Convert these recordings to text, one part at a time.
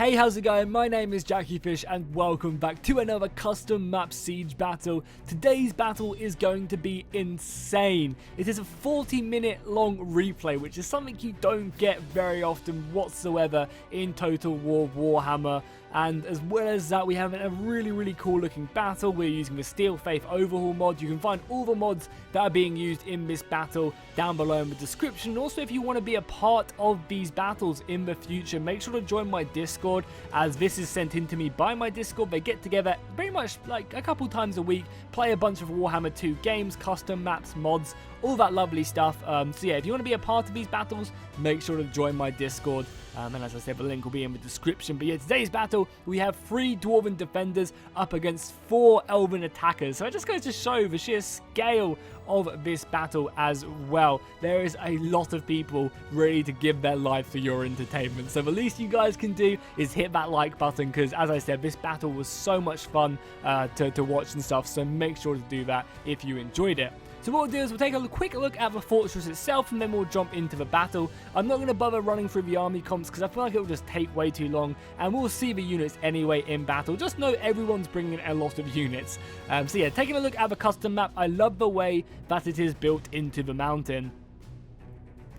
Hey, how's it going? My name is jackiefishhh and welcome back to another custom map siege battle. Today's battle is going to be insane. It is a 40-minute long replay, which is something you don't get very often whatsoever in Total War Warhammer. And as well as that, we have a really cool looking battle. We're using the Steel Faith overhaul mod. You can find all the mods that are being used in this battle down below in the description. Also, if you want to be a part of these battles in the future, make sure to join my Discord, as this is sent in to me by my Discord. They get together pretty much like a couple times a week, play a bunch of Warhammer 2 games, custom maps, mods, all that lovely stuff. So yeah, if you want to be a part of these battles, make sure to join my Discord. And as I said, the link will be in the description. But yeah, today's battle, we have 3 dwarven defenders up against 4 elven attackers. So it just goes to show the sheer scale of this battle as well. There is a lot of people ready to give their life for your entertainment. So the least you guys can do is hit that like button, because as I said, this battle was so much fun to watch and stuff. So make sure to do that if you enjoyed it. So what we'll do is we'll take a quick look at the fortress itself, and then we'll jump into the battle. I'm not going to bother running through the army comps because I feel like it will just take way too long, and we'll see the units anyway in battle. Just know everyone's bringing a lot of units. So yeah, taking a look at the custom map, I love the way that it is built into the mountain.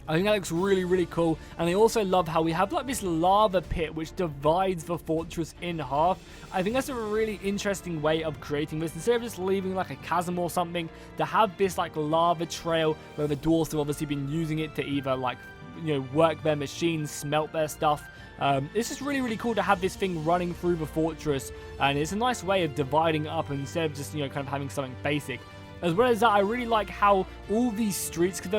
I think that looks really cool, and I also love how we have like this lava pit which divides the fortress in half. I think that's a really interesting way of creating this. Instead of just leaving like a chasm or something, to have this like lava trail where the dwarfs have obviously been using it to either like, you know, work their machines, smelt their stuff. It's just really cool to have this thing running through the fortress, and it's a nice way of dividing up instead of just, you know, kind of having something basic. As well as that, I really like how all these streets, because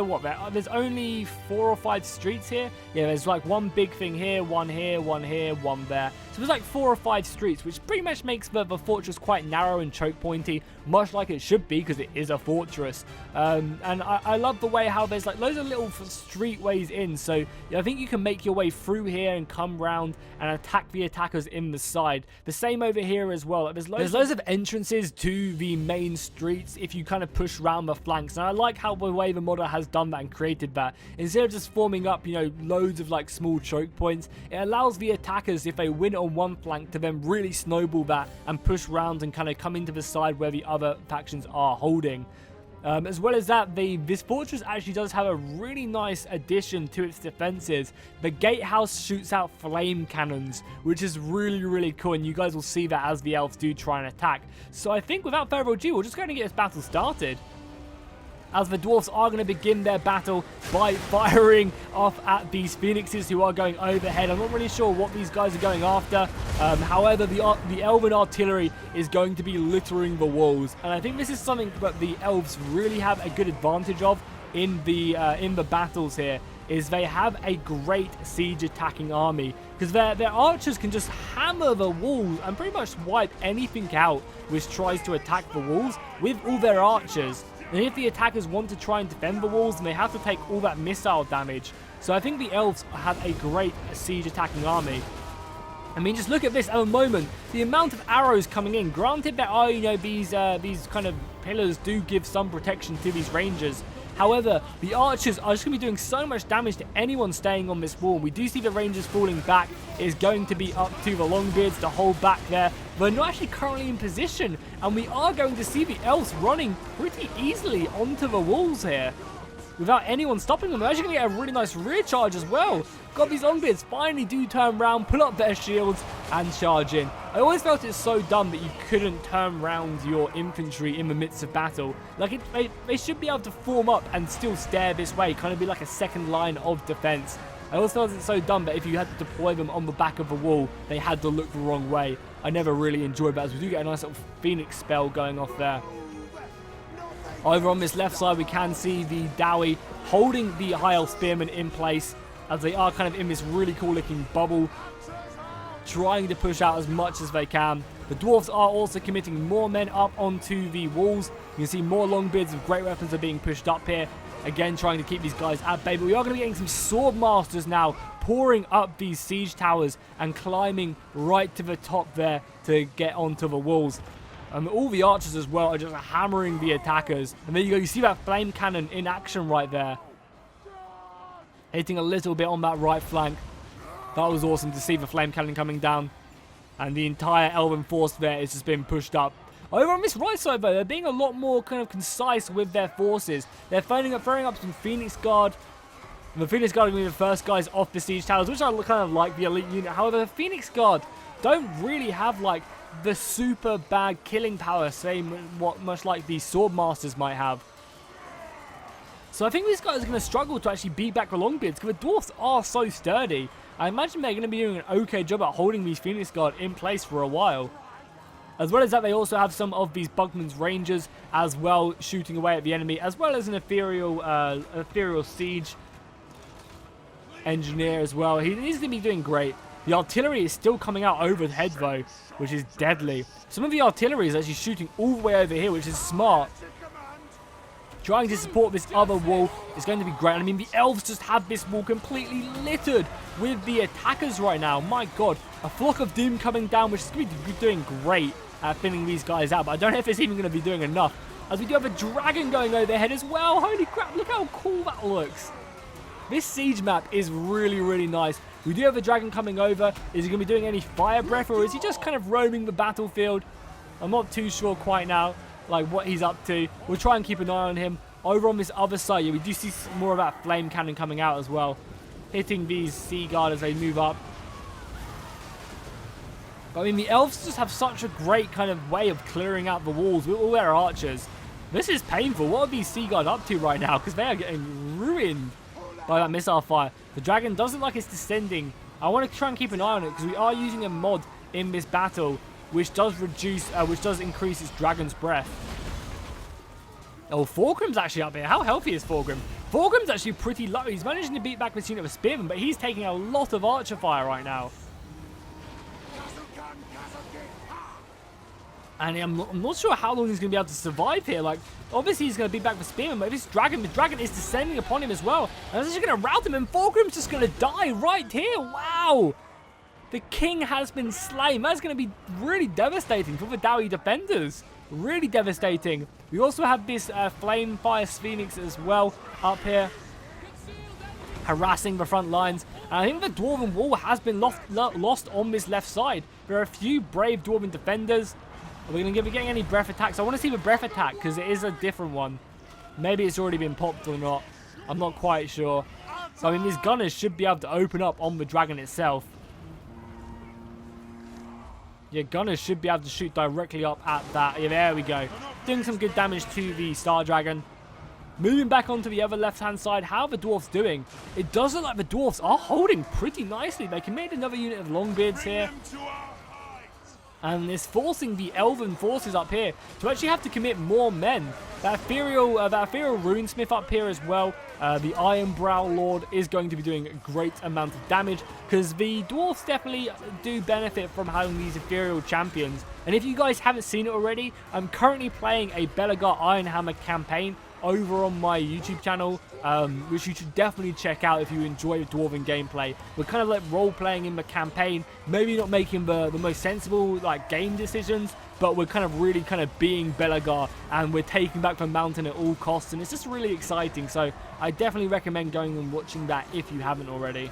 there's only 4 or 5 streets here. Yeah, there's like one big thing here, one here, one here, one there. So there's like 4 or 5 streets, which pretty much makes the fortress quite narrow and choke pointy, much like it should be, because it is a fortress. And I love the way how there's like loads of little streetways in. So I think you can make your way through here and come round and attack the attackers in the side. The same over here as well. There's loads of entrances to the main streets if you kind of push around the flanks, and I like how the way the modder has done that and created that. Instead of just forming up, you know, loads of like small choke points, it allows the attackers, if they win on one flank, to then really snowball that and push around and kind of come into the side where the other factions are holding. As well as that, this fortress actually does have a really nice addition to its defenses. The gatehouse shoots out flame cannons, which is really cool, and you guys will see that as the elves do try and attack. So I think without further ado, we're just going to get this battle started, as the dwarfs are going to begin their battle by firing off at these phoenixes who are going overhead. I'm not really sure what these guys are going after. However, the elven artillery is going to be littering the walls, and I think this is something that the elves really have a good advantage of in the battles here. Is they have a great siege attacking army, because their archers can just hammer the walls and pretty much wipe anything out which tries to attack the walls with all their archers. And if the attackers want to try and defend the walls, then they have to take all that missile damage. So I think the elves have a great siege attacking army. I mean, just look at this at the moment. The amount of arrows coming in. Granted, there are, you know, these kind of pillars do give some protection to these rangers. However, the archers are just going to be doing so much damage to anyone staying on this wall. We do see the rangers falling back. It is going to be up to the longbeards to hold back there. They're not actually currently in position, and we are going to see the elves running pretty easily onto the walls here without anyone stopping them. They're actually going to get a really nice rear charge as well. God, these longbeards finally do turn around, pull up their shields, and charge in. I always felt it's so dumb that you couldn't turn around your infantry in the midst of battle. Like, they should be able to form up and still stare this way, kind of be like a second line of defense. I always felt it's so dumb that if you had to deploy them on the back of the wall, they had to look the wrong way. I never really enjoyed that, as we do get a nice little phoenix spell going off there. Over on this left side, we can see the Dowie holding the High Elf Spearmen in place, as they are kind of in this really cool looking bubble, trying to push out as much as they can. The dwarfs are also committing more men up onto the walls. You can see more longbeards with great weapons are being pushed up here. Again, trying to keep these guys at bay. But we are going to be getting some sword masters now pouring up these siege towers and climbing right to the top there to get onto the walls. And all the archers as well are just hammering the attackers. And there you go. You see that flame cannon in action right there, hitting a little bit on that right flank. That was awesome to see the flame cannon coming down. And the entire elven force there is just being pushed up. Over on this right side, though, they're being a lot more kind of concise with their forces. They're throwing up some Phoenix Guard. And the Phoenix Guard are going to be the first guys off the siege towers, which I kind of like the elite unit. However, the Phoenix Guard don't really have, like, the super bad killing power, much like the Sword Masters might have. So I think these guys are going to struggle to actually beat back the Longbeards, because the dwarfs are so sturdy. I imagine they're going to be doing an okay job at holding these Phoenix Guard in place for a while. As well as that, they also have some of these Bugman's Rangers as well, shooting away at the enemy, as well as an ethereal siege engineer as well. He's going to be doing great. The artillery is still coming out overhead though, which is deadly. Some of the artillery is actually shooting all the way over here, which is smart. Trying to support this other wall is going to be great. I mean, the elves just have this wall completely littered with the attackers right now. My god, a flock of doom coming down, which is going to be doing great at thinning these guys out. But I don't know if it's even going to be doing enough, as we do have a dragon going overhead as well. Holy crap, look how cool that looks. This siege map is really, really nice. We do have a dragon coming over. Is he going to be doing any fire breath, or is he just kind of roaming the battlefield? I'm not too sure quite now, like what he's up to. We'll try and keep an eye on him. Over on this other side, yeah, we do see more of that flame cannon coming out as well, hitting these sea guard as they move up. But I mean, the elves just have such a great kind of way of clearing out the walls with all their archers. This is painful. What are these sea guard up to right now? Because they are getting ruined by that missile fire. The dragon doesn't like it's descending. I want to try and keep an eye on it, because we are using a mod in this battle which does increase its dragon's breath. Oh, Thorgrim's actually up here. How healthy is Thorgrim? Thorgrim's actually pretty low. He's managing to beat back this unit of spearmen, but he's taking a lot of archer fire right now. And I'm not sure how long he's going to be able to survive here. Like, obviously he's going to beat back the spearmen, but this dragon, the dragon is descending upon him as well. And this is going to rout him, and Thorgrim's just going to die right here. Wow! The king has been slain. That's going to be really devastating for the Dowie defenders. Really devastating. We also have this Flame Fire Phoenix as well up here, harassing the front lines. And I think the Dwarven Wall has been lost on this left side. There are a few brave Dwarven defenders. Are we going to be getting any breath attacks? I want to see the breath attack, because it is a different one. Maybe it's already been popped or not. I'm not quite sure. So, I mean, these gunners should be able to open up on the dragon itself. Yeah, gunners should be able to shoot directly up at that. Yeah, there we go. Doing some good damage to the Star Dragon. Moving back onto the other left-hand side, how are the dwarfs doing? It does look like the dwarfs are holding pretty nicely. They can make another unit of Longbeards here. And it's forcing the elven forces up here to actually have to commit more men. That ethereal runesmith up here as well, the Ironbrow Lord, is going to be doing a great amount of damage, because the dwarfs definitely do benefit from having these ethereal champions. And if you guys haven't seen it already, I'm currently playing a Belegar Ironhammer campaign over on my YouTube channel, which you should definitely check out if you enjoy dwarven gameplay. We're kind of like role-playing in the campaign, maybe not making the most sensible like game decisions, but we're kind of really kind of being Belegar, and we're taking back the mountain at all costs, and it's just really exciting. So I definitely recommend going and watching that if you haven't already.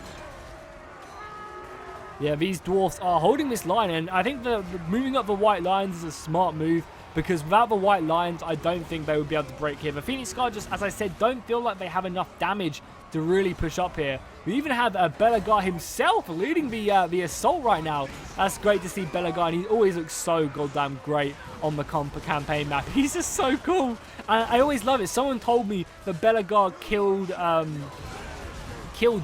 Yeah, these dwarfs are holding this line, and I think the moving up the white lines is a smart move, because without the white lines, I don't think they would be able to break here. The Phoenix Guard, just as I said, don't feel like they have enough damage to really push up here. We even have Belegar himself leading the assault right now. That's great to see Belegar, and he always looks so goddamn great on the campaign map. He's just so cool. And I always love it. Someone told me that Belegar killed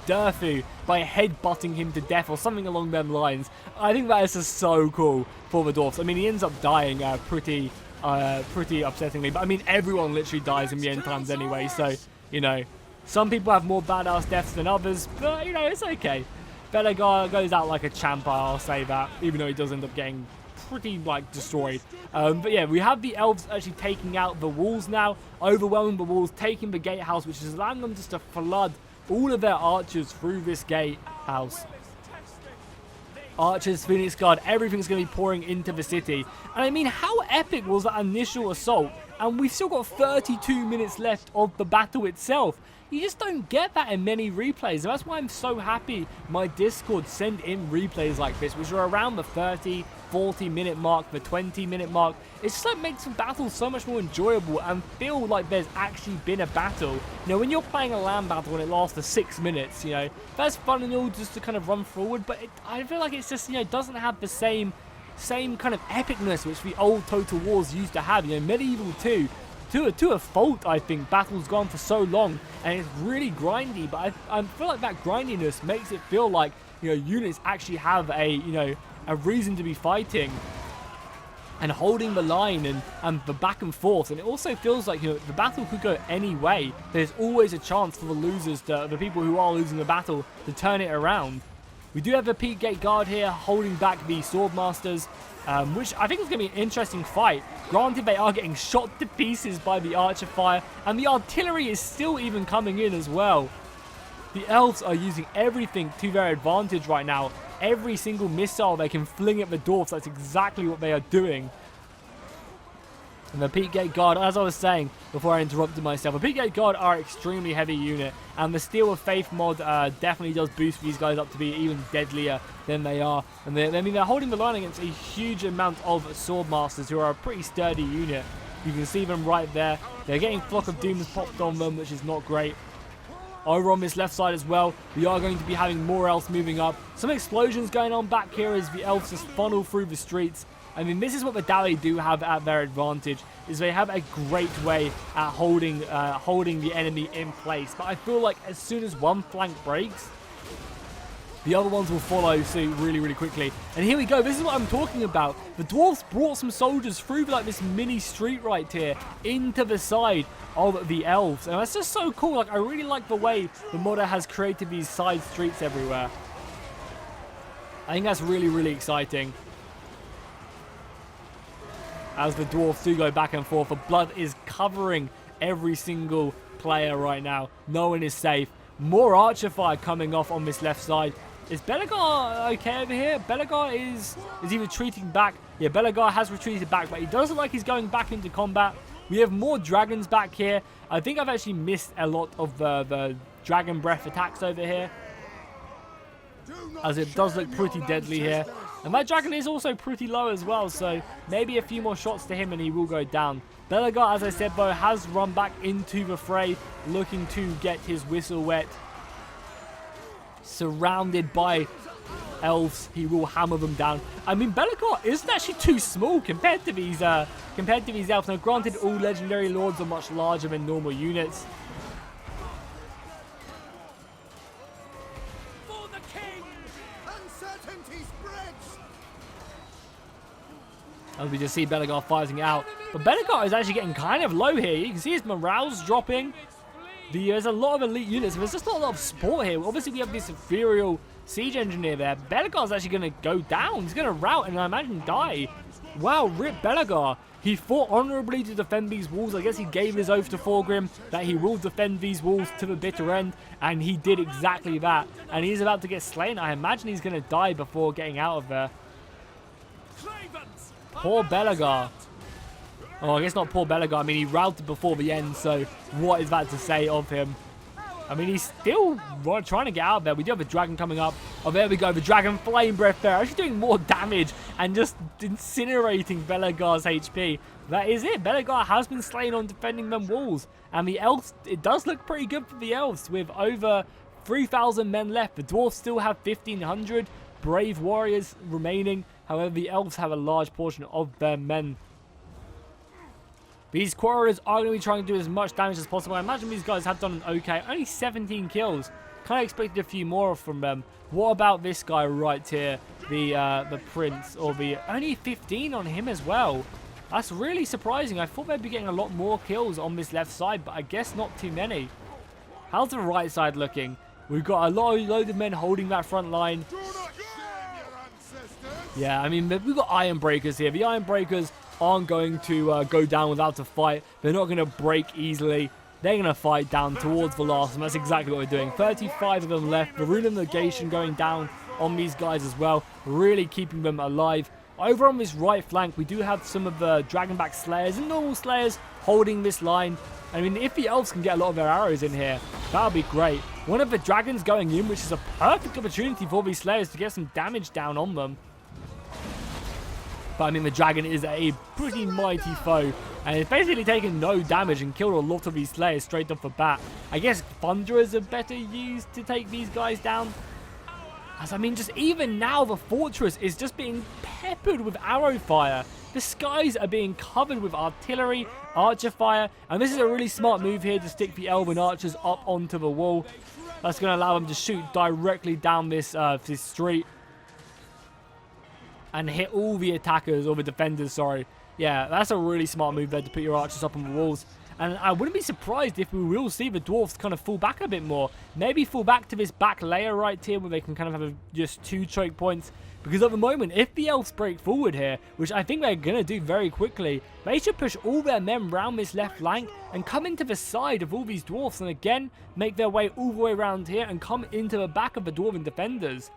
Durfu by headbutting him to death or something along them lines. I think that is just so cool for the dwarfs. I mean, he ends up dying pretty upsettingly, but I mean, everyone literally dies in the end times anyway, so, you know, some people have more badass deaths than others, but, you know, it's okay. Belegar goes out like a champ, I'll say that, even though he does end up getting pretty, like, destroyed. But yeah, we have the elves actually taking out the walls now, overwhelming the walls, taking the gatehouse, which is allowing them just to flood all of their archers through this gatehouse. Archers, Phoenix Guard, everything's going to be pouring into the city. And I mean, how epic was that initial assault? And we've still got 32 minutes left of the battle itself. You just don't get that in many replays, and that's why I'm so happy my Discord send in replays like this, which are around the 30, 40 minute mark, the 20-minute mark. It's just like makes the battles so much more enjoyable and feel like there's actually been a battle. You know, when you're playing a land battle and it lasts for 6 minutes, you know, that's fun and all just to kind of run forward, but I feel like it's just, you know, doesn't have the same kind of epicness which the old Total Wars used to have. You know, Medieval 2, to a fault, I think, battle's gone for so long and it's really grindy, but I feel like that grindiness makes it feel like, you know, units actually have a, you know, a reason to be fighting and holding the line and the back and forth. And it also feels like, you know, the battle could go any way. There's always a chance for the losers, the people who are losing the battle, to turn it around. We do have the Peak Gate Guard here holding back the Swordmasters, which I think is going to be an interesting fight. Granted, they are getting shot to pieces by the archer fire, and the artillery is still even coming in as well. The elves are using everything to their advantage right now. Every single missile they can fling at the dwarfs, that's exactly what they are doing. And the Peak Gate Guard, as I was saying before I interrupted myself, the Peak Gate Guard are an extremely heavy unit, and the Steel of Faith mod definitely does boost these guys up to be even deadlier than they are. And they're holding the line against a huge amount of Swordmasters, who are a pretty sturdy unit. You can see them right there. They're getting Flock of Dooms popped on them, which is not great. Over on this left side as well, we are going to be having more elves moving up. Some explosions going on back here as the elves just funnel through the streets. I mean, this is what the Dali do have at their advantage, is they have a great way at holding the enemy in place. But I feel like as soon as one flank breaks, the other ones will follow suit really, really quickly. And here we go. This is what I'm talking about. The dwarves brought some soldiers through like this mini street right here into the side of the elves. And that's just so cool. Like, I really like the way the modder has created these side streets everywhere. I think that's really, really exciting. As the dwarfs do go back and forth, the blood is covering every single player right now. No one is safe. More archer fire coming off on this left side. Is Belegar okay over here? Belegar is he retreating back? Yeah, Belegar has retreated back, but he does look like he's going back into combat. We have more dragons back here. I think I've actually missed a lot of the dragon breath attacks over here, as it does look pretty deadly here. And that dragon is also pretty low as well, so maybe a few more shots to him and he will go down. Belegar, as I said, though, has run back into the fray, looking to get his whistle wet. Surrounded by elves, he will hammer them down. I mean, Belegar isn't actually too small compared to these elves. Now, granted, all legendary lords are much larger than normal units. For the king, uncertainty spreads. As we just see Belegar fighting it out. But Belegar is actually getting kind of low here. You can see his morale's dropping. There's a lot of elite units. There's just not a lot of support here. Obviously, we have this Imperial Siege Engineer there. Belegar's actually going to go down. He's going to rout and I imagine die. Wow, rip Belegar. He fought honorably to defend these walls. I guess he gave his oath to Thorgrim that he will defend these walls to the bitter end. And he did exactly that. And he's about to get slain. I imagine he's going to die before getting out of there. Poor Belegar. Oh, I guess not poor Belegar. I mean, he routed before the end, so what is that to say of him? I mean, he's still trying to get out of there. We do have a dragon coming up. Oh, there we go. The dragon flame breath there. Actually doing more damage and just incinerating Belegar's HP. That is it. Belegar has been slain on defending them walls. And the elves, it does look pretty good for the elves with over 3,000 men left. The dwarfs still have 1,500 brave warriors remaining. However, the elves have a large portion of their men. These quarrelers are going to be trying to do as much damage as possible. I imagine these guys have done an okay. Only 17 kills. Kind of expected a few more from them. What about this guy right here? The prince. Or the only 15 on him as well. That's really surprising. I thought they'd be getting a lot more kills on this left side. But I guess not too many. How's the right side looking? We've got a load of men holding that front line. Yeah, I mean, we've got Iron Breakers here. The Iron Breakers aren't going to go down without a fight. They're not going to break easily. They're going to fight down towards the last, and that's exactly what we're doing. 35 of them left. The Rune of Negation going down on these guys as well, really keeping them alive. Over on this right flank, we do have some of the Dragonback Slayers and normal Slayers holding this line. I mean, if the elves can get a lot of their arrows in here, that would be great. One of the dragons going in, which is a perfect opportunity for these Slayers to get some damage down on them. But I mean, the dragon is a pretty mighty foe, and it's basically taken no damage and killed a lot of these Slayers straight off the bat. I guess Thunderers are better used to take these guys down. As I mean, just even now, the fortress is just being peppered with arrow fire. The skies are being covered with artillery, archer fire, and this is a really smart move here to stick the elven archers up onto the wall. That's going to allow them to shoot directly down this street and hit all the attackers, or the defenders, sorry. Yeah, that's a really smart move there to put your archers up on the walls. And I wouldn't be surprised if we will see the dwarfs kind of fall back a bit more. Maybe fall back to this back layer right here where they can kind of have just 2 choke points. Because at the moment, if the elves break forward here, which I think they're going to do very quickly, they should push all their men round this left flank and come into the side of all these dwarfs. And again, make their way all the way around here and come into the back of the dwarven defenders.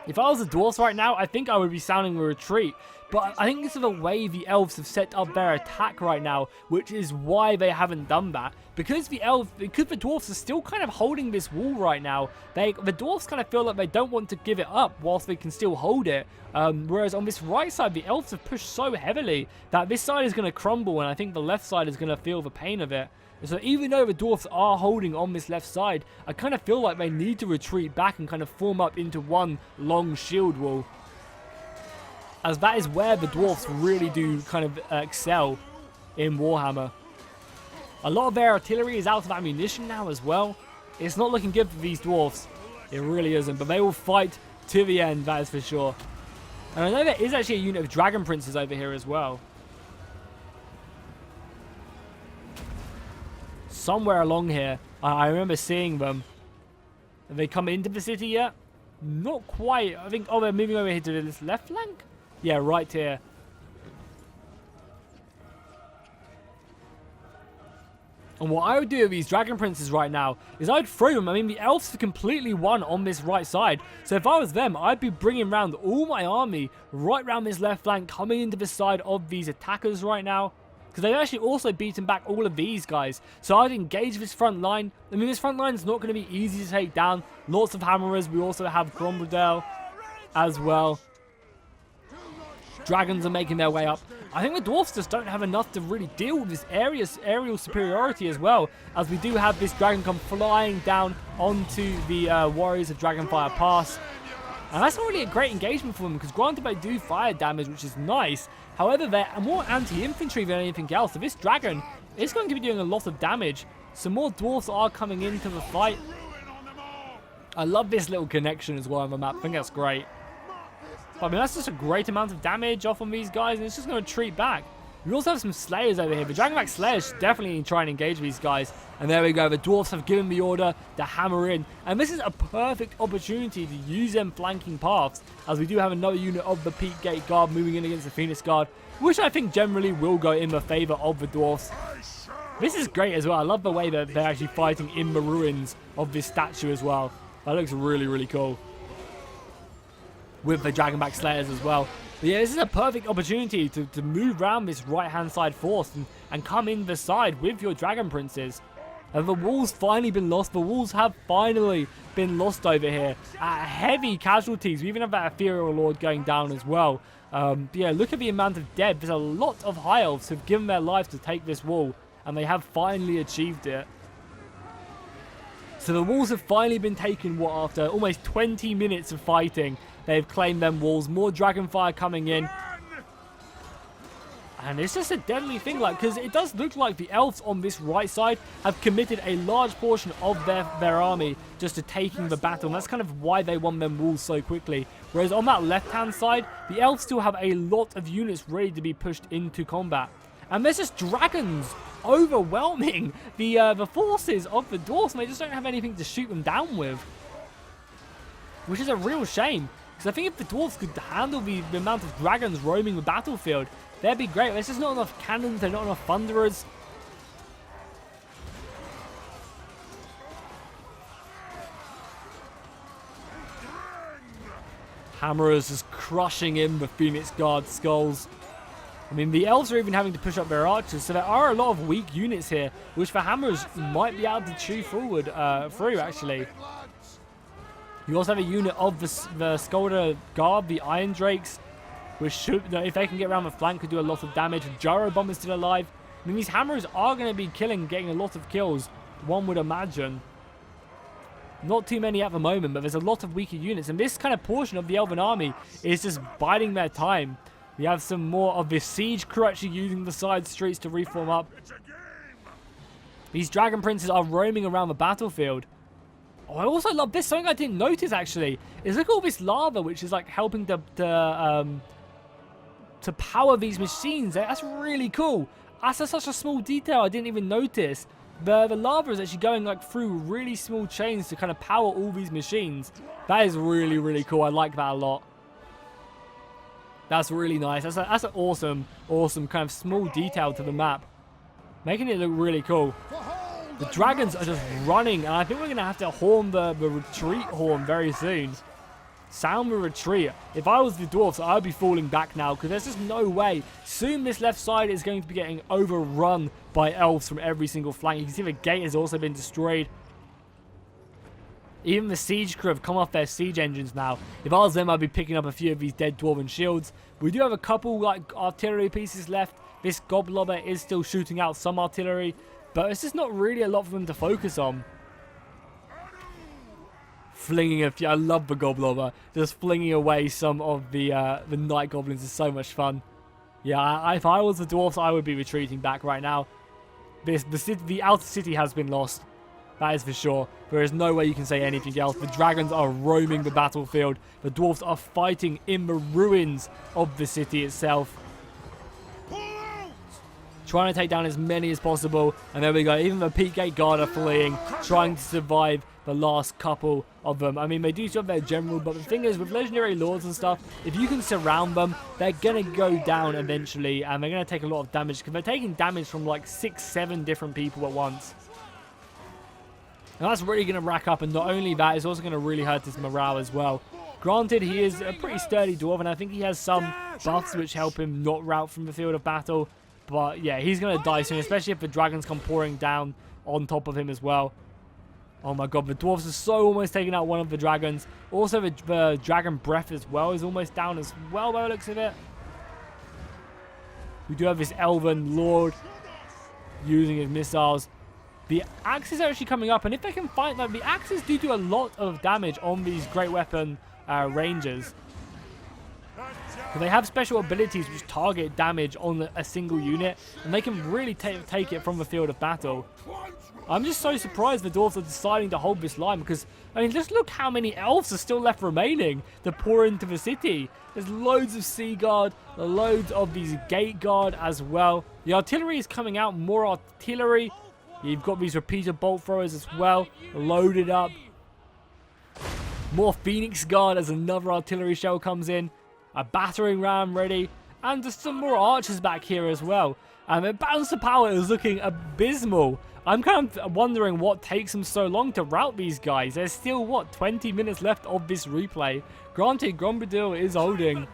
If I was the dwarfs right now, I think I would be sounding a retreat. But I think this is the way the elves have set up their attack right now, which is why they haven't done that. Because the dwarfs are still kind of holding this wall right now, the dwarfs kind of feel like they don't want to give it up whilst they can still hold it. Whereas on this right side, the elves have pushed so heavily that this side is going to crumble, and I think the left side is going to feel the pain of it. So even though the dwarfs are holding on this left side, I kind of feel like they need to retreat back and kind of form up into one long shield wall. As that is where the dwarfs really do kind of excel in Warhammer. A lot of their artillery is out of ammunition now as well. It's not looking good for these dwarfs. It really isn't, but they will fight to the end, that is for sure. And I know there is actually a unit of Dragon Princes over here as well. Somewhere along here, I remember seeing them. Have they come into the city yet? Not quite. I think, oh, they're moving over here to this left flank? Yeah, right here. And what I would do with these Dragon Princes right now is I'd throw them. I mean, the elves have completely won on this right side. So if I was them, I'd be bringing around all my army right around this left flank, coming into the side of these attackers right now. Because they've actually also beaten back all of these guys. So I'd engage this front line. I mean, this front line is not going to be easy to take down. Lots of hammerers. We also have Grombredale as well. Dragons are making their way up. I think the dwarfs just don't have enough to really deal with this aerial superiority as well, as we do have this dragon come flying down onto the warriors of Dragonfire Pass. And that's not really a great engagement for them, because granted they do fire damage, which is nice. However, they're more anti-infantry than anything else. So this dragon is going to be doing a lot of damage. Some more dwarfs are coming into the fight. I love this little connection as well on the map. I think that's great. But I mean, that's just a great amount of damage off on these guys, and it's just going to retreat back. We also have some Slayers over here. The Dragonback Slayers should definitely try and engage these guys. And there we go. The Dwarfs have given the order to hammer in. And this is a perfect opportunity to use them flanking paths, as we do have another unit of the Peak Gate Guard moving in against the Phoenix Guard, which I think generally will go in the favor of the Dwarfs. This is great as well. I love the way that they're actually fighting in the ruins of this statue as well. That looks really, really cool. With the Dragonback Slayers as well. But yeah, this is a perfect opportunity to move around this right-hand side force and come in the side with your Dragon Princes. And the walls finally been lost. The walls have finally been lost over here. Heavy casualties. We even have that Ethereal Lord going down as well. Yeah, look at the amount of dead. There's a lot of High Elves who've given their lives to take this wall. And they have finally achieved it. So the walls have finally been taken, what, after almost 20 minutes of fighting. They've claimed them walls. More Dragonfire coming in. And it's just a deadly thing, like, because it does look like the elves on this right side have committed a large portion of their army just to taking the battle. And that's kind of why they won them walls so quickly. Whereas on that left-hand side, the elves still have a lot of units ready to be pushed into combat. And there's just dragons overwhelming the forces of the dwarfs, and they just don't have anything to shoot them down with. Which is a real shame. Because I think if the dwarves could handle the amount of dragons roaming the battlefield, that'd be great. There's just not enough cannons, there's not enough thunderers. Hammerers just crushing in the Phoenix Guard skulls. I mean, the elves are even having to push up their archers, so there are a lot of weak units here, which the Hammerers might be able to chew forward through, actually. You also have a unit of the Skulder Guard, the Iron Drakes, which should, if they can get around the flank, could do a lot of damage. Gyro Bomb is still alive. I mean, these Hammerers are going to be getting a lot of kills, one would imagine. Not too many at the moment, but there's a lot of weaker units, and this kind of portion of the Elven army is just biding their time. We have some more of this siege crew actually using the side streets to reform up. These Dragon Princes are roaming around the battlefield. Oh, I also love this. Something I didn't notice, actually, is look at all this lava, which is like helping to power these machines. That's really cool. That's such a small detail I didn't even notice. The lava is actually going like through really small chains to kind of power all these machines. That is really, really cool. I like that a lot. That's really nice. That's an awesome kind of small detail to the map. Making it look really cool. The dragons are just running, and I think we're going to have to horn the retreat horn very soon. Sound the retreat. If I was the dwarfs, I would be falling back now, because there's just no way. Soon this left side is going to be getting overrun by elves from every single flank. You can see the gate has also been destroyed. Even the siege crew have come off their siege engines now. If I was them, I'd be picking up a few of these dead dwarven shields. We do have a couple like artillery pieces left. This goblobber is still shooting out some artillery, but it's just not really a lot for them to focus on. Flinging a few, I love the goblobber. Just flinging away some of the night goblins is so much fun. Yeah, if I was the dwarfs, I would be retreating back right now. The outer city has been lost. That is for sure. There is no way you can say anything else. The dragons are roaming the battlefield. The dwarfs are fighting in the ruins of the city itself. Trying to take down as many as possible. And there we go. Even the Peak Gate Guard are fleeing, trying to survive the last couple of them. I mean, they do still have their general, but the thing is, with legendary lords and stuff, if you can surround them, they're going to go down eventually, and they're going to take a lot of damage, because they're taking damage from like 6-7 different people at once. And that's really going to rack up, and not only that, it's also going to really hurt his morale as well. Granted, he is a pretty sturdy dwarf, and I think he has some buffs which help him not rout from the field of battle. But yeah, he's going to die soon, especially if the dragons come pouring down on top of him as well. Oh my god, the dwarves are so almost taking out one of the dragons. Also, the dragon breath as well is almost down as well by the looks of it. We do have this elven lord using his missiles. The axes are actually coming up, and if they can fight them, the axes do a lot of damage on these great weapon rangers. So they have special abilities which target damage on a single unit, and they can really take it from the field of battle. I'm just so surprised the dwarves are deciding to hold this line, because, I mean, just look how many elves are still left remaining to pour into the city. There's loads of Sea Guard, loads of these Gate Guard as well. The artillery is coming out, more artillery. You've got these repeater bolt throwers as well, loaded up. More Phoenix Guard as another artillery shell comes in. A battering ram ready. And just some more archers back here as well. The balance of power is looking abysmal. I'm kind of wondering what takes them so long to rout these guys. There's still, what, 20 minutes left of this replay. Granted, Grombadil is holding.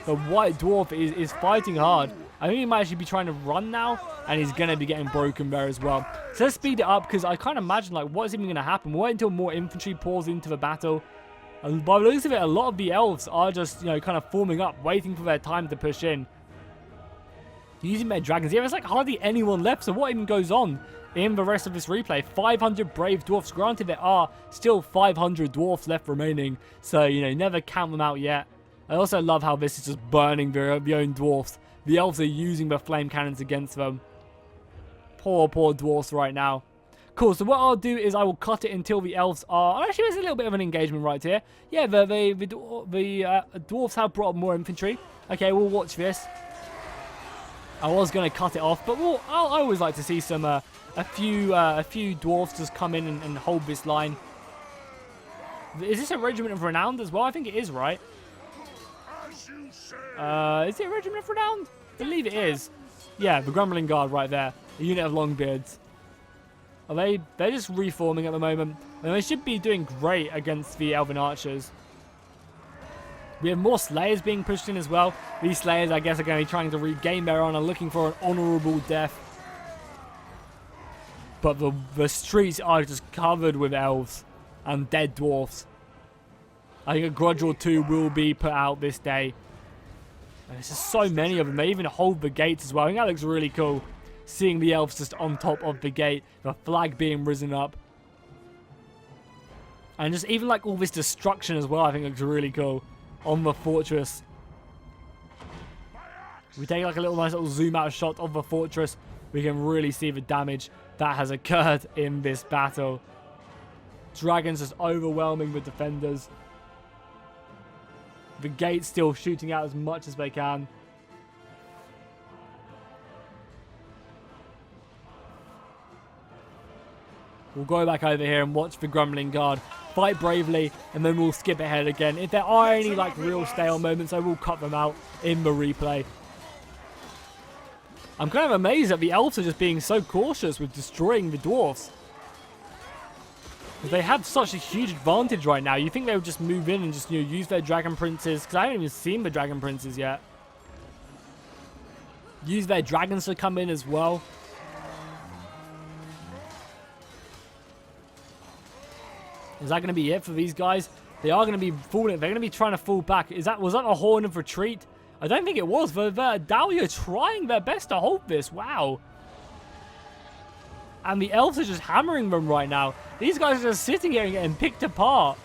The White Dwarf is fighting hard. I think he might actually be trying to run now, and he's going to be getting broken there as well. So let's speed it up, because I can't imagine, like, what is even going to happen. We'll wait until more infantry pours into the battle. And by the looks of it, a lot of the elves are just, you know, kind of forming up, waiting for their time to push in. Using their dragons. Yeah, there's like hardly anyone left, so what even goes on in the rest of this replay? 500 brave dwarfs. Granted, there are still 500 dwarfs left remaining, so, you know, never count them out yet. I also love how this is just burning their own dwarfs. The elves are using the flame cannons against them. Poor dwarfs right now. Cool, so what I'll do is I will cut it until the elves are... Actually, there's a little bit of an engagement right here. Yeah, the dwarfs have brought up more infantry. Okay, we'll watch this. I was going to cut it off, but I always like to see some a few dwarfs just come in and hold this line. Is this a regiment of renown as well? I think it is, right? Is it a regiment of renown? I believe it is. Yeah, the Grumbling Guard right there. A unit of Longbeards. Are they're just reforming at the moment. And they should be doing great against the Elven Archers. We have more Slayers being pushed in as well. These Slayers, I guess, are going to be trying to regain their honor, looking for an honorable death. But the streets are just covered with elves and dead dwarfs. I think a grudge or two will be put out this day. And there's just so many of them. They even hold the gates as well. I think that looks really cool. Seeing the elves just on top of the gate. The flag being risen up. And just even like all this destruction as well, I think looks really cool. On the fortress. We take like a nice little zoom out shot of the fortress. We can really see the damage that has occurred in this battle. Dragons just overwhelming the defenders. The gates still shooting out as much as they can. We'll go back over here and watch the Grumbling Guard fight bravely, and then we'll skip ahead again. If there are any like real stale moments, I will cut them out in the replay. I'm kind of amazed that the elves are just being so cautious with destroying the dwarfs. Because they have such a huge advantage right now. You think they would just move in and just, you know, use their dragon princes. Because I haven't even seen the dragon princes yet. Use their dragons to come in as well. Is that going to be it for these guys? They are going to be falling. They're going to be trying to fall back. Was that a horn of retreat? I don't think it was. The Dahlia trying their best to hold this. Wow. And the elves are just hammering them right now. These guys are just sitting here and getting picked apart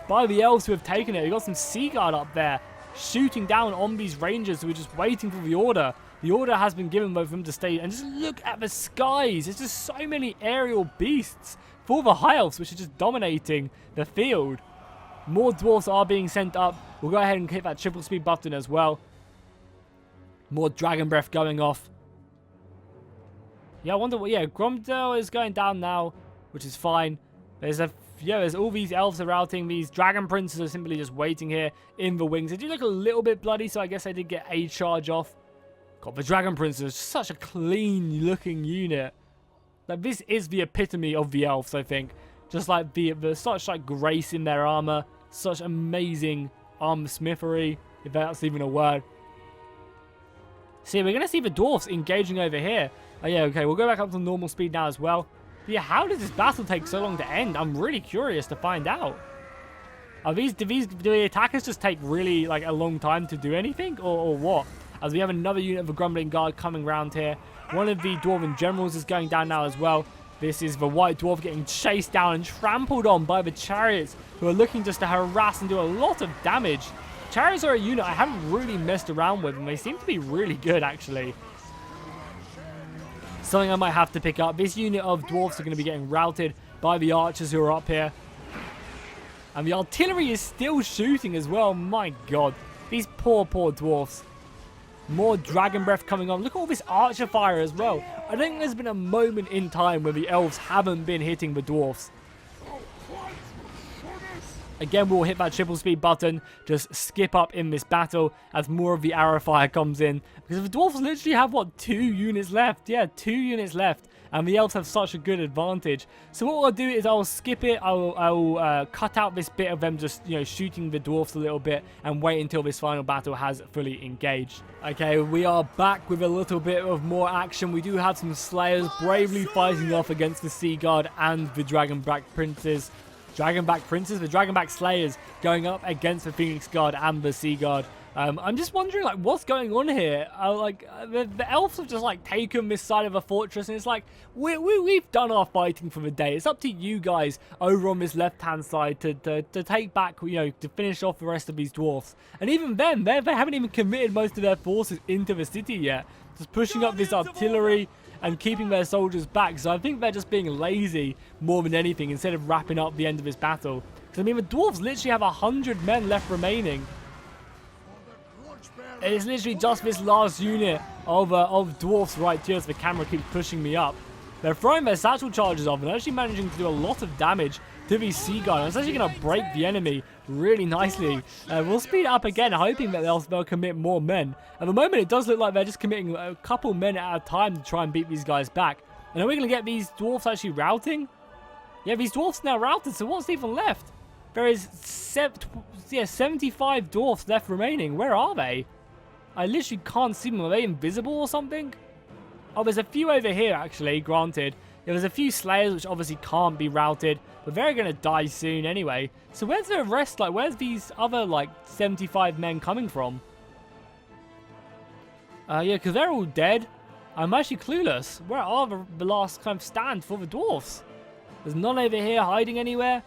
by the elves who have taken it. We've got some Sea Guard up there shooting down on these rangers who are just waiting for the order. The order has been given by them to stay. And just look at the skies. There's just so many aerial beasts for the high elves, which are just dominating the field. More dwarfs are being sent up. We'll go ahead and hit that triple speed button as well. More dragon breath going off. Yeah, I wonder what... Yeah, Gromdale is going down now, which is fine. There's all these elves are routing. These dragon princes are simply just waiting here in the wings. They do look a little bit bloody, so I guess I did get a charge off. God, the dragon princes, such a clean looking unit. Like, this is the epitome of the elves, I think. Just like the such like grace in their armor, such amazing armorsmithery, if that's even a word. See, we're gonna see the dwarfs engaging over here. Oh yeah, okay, we'll go back up to normal speed now as well. But yeah, how does this battle take so long to end? I'm really curious to find out. Do the attackers just take really like a long time to do anything, or what? As we have another unit of the Grumbling Guard coming around here. One of the Dwarven Generals is going down now as well. This is the White Dwarf getting chased down and trampled on by the Chariots, who are looking just to harass and do a lot of damage. Chariots are a unit I haven't really messed around with, and they seem to be really good, actually. Something I might have to pick up. This unit of dwarfs are going to be getting routed by the archers who are up here. And the artillery is still shooting as well. My god. These poor, poor dwarfs. More dragon breath coming on. Look at all this archer fire as well. I think there's been a moment in time where the elves haven't been hitting the dwarfs. Again, we'll hit that triple speed button. Just skip up in this battle as more of the arrow fire comes in. Because the dwarfs literally have, what, 2 units left? Yeah, 2 units left. And the elves have such a good advantage. So what I'll do is I'll skip it. I'll cut out this bit of them just, you know, shooting the dwarfs a little bit and wait until this final battle has fully engaged. Okay, we are back with a little bit of more action. We do have some Slayers bravely fighting off against the Sea Guard and the Dragonback Princes. The Dragonback Slayers going up against the Phoenix Guard and the Sea Guard. I'm just wondering, like, what's going on here? The elves have just, like, taken this side of a fortress, and it's like, we've done our fighting for the day. It's up to you guys over on this left-hand side to take back, you know, to finish off the rest of these dwarfs. And even then, they haven't even committed most of their forces into the city yet. Just pushing up this artillery and keeping their soldiers back. So I think they're just being lazy more than anything instead of wrapping up the end of this battle. Because, I mean, the dwarves literally have 100 men left remaining. It's literally just this last unit of dwarfs right here as the camera keeps pushing me up. They're throwing their satchel charges off and actually managing to do a lot of damage to these Sea Guard. It's actually going to break the enemy really nicely. We'll speed it up again, hoping that they'll commit more men. At the moment, it does look like they're just committing a couple men at a time to try and beat these guys back. And are we going to get these dwarfs actually routing? Yeah, these dwarfs now routed, so what's even left? There is 75 dwarfs left remaining. Where are they? I literally can't see them. Are they invisible or something? Oh, there's a few over here, actually, granted. There's a few slayers which obviously can't be routed, but they're going to die soon anyway. So where's the rest? Like, where's these other, like, 75 men coming from? Yeah, because they're all dead. I'm actually clueless. Where are the last kind of stand for the dwarfs? There's none over here hiding anywhere.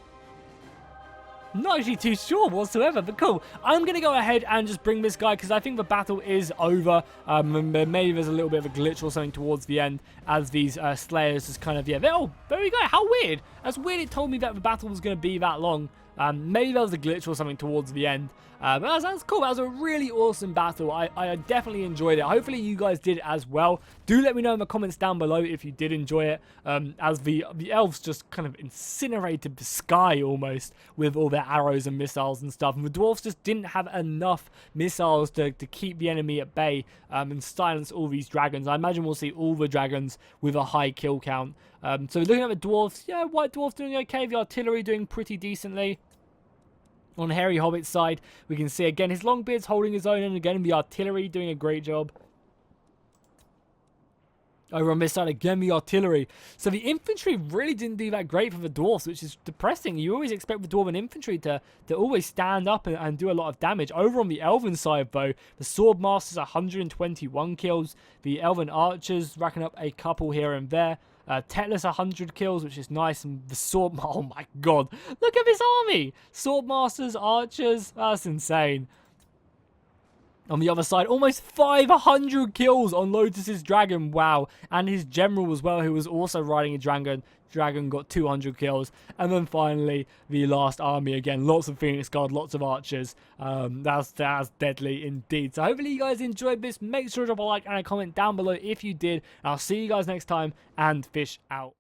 Not actually too sure whatsoever, but cool. I'm going to go ahead and just bring this guy because I think the battle is over. Maybe there's a little bit of a glitch or something towards the end as these slayers just kind of, yeah. Oh, there we go. How weird. That's weird it told me that the battle was going to be that long. Maybe there was a glitch or something towards the end. But that's cool. That was a really awesome battle. I definitely enjoyed it. Hopefully you guys did as well. Do let me know in the comments down below if you did enjoy it. As the elves just kind of incinerated the sky almost with all their arrows and missiles and stuff. And the dwarfs just didn't have enough missiles to keep the enemy at bay and silence all these dragons. I imagine we'll see all the dragons with a high kill count. So looking at the dwarfs, yeah, white dwarfs doing okay. The artillery doing pretty decently. On Hairy Hobbit's side, we can see again his Longbeard's holding his own, and again the artillery doing a great job. Over on this side, again the artillery. So the infantry really didn't do that great for the dwarfs, which is depressing. You always expect the dwarven infantry to always stand up and do a lot of damage. Over on the elven side, though, the swordmasters 121 kills. The elven archers racking up a couple here and there. Tetless 100 kills, which is nice, and the sword... Oh my god, look at this army! Swordmasters, archers, that's insane. On the other side, almost 500 kills on Lotus's dragon, wow. And his general as well, who was also riding a dragon. Dragon got 200 kills. And then finally, the last army again. Lots of Phoenix Guard, lots of archers. That's deadly indeed. So hopefully you guys enjoyed this. Make sure to drop a like and a comment down below if you did. And I'll see you guys next time, and fish out.